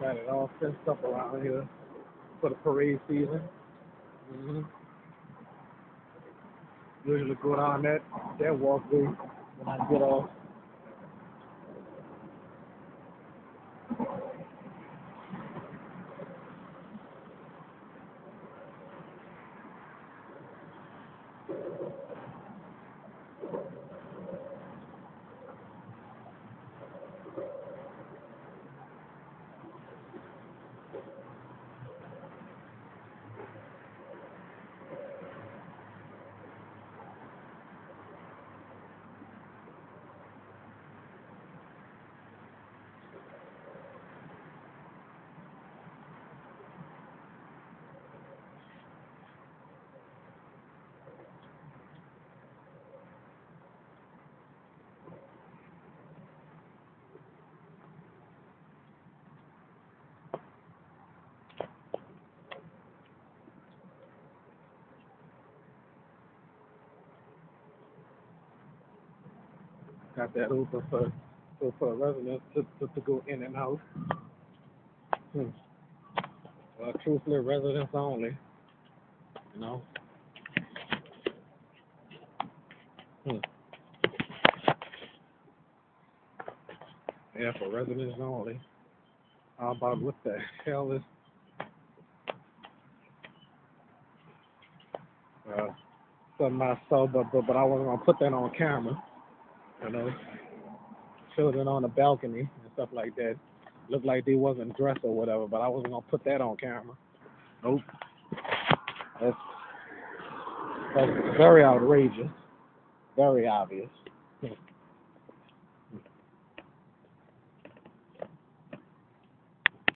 Got it all fenced up around here for the parade season. hmm Usually go down that walkway when I get off. Got that open for residents to go in and out. Hmm. Truthfully, residents only. You know. Hmm. Yeah, for residents only. How about what the hell is uh, something I saw, but I wasn't gonna put that on camera. You know, children on the balcony and stuff like that. Looked like they wasn't dressed or whatever, but I wasn't gonna put that on camera. Nope. That's that's very outrageous. Very obvious.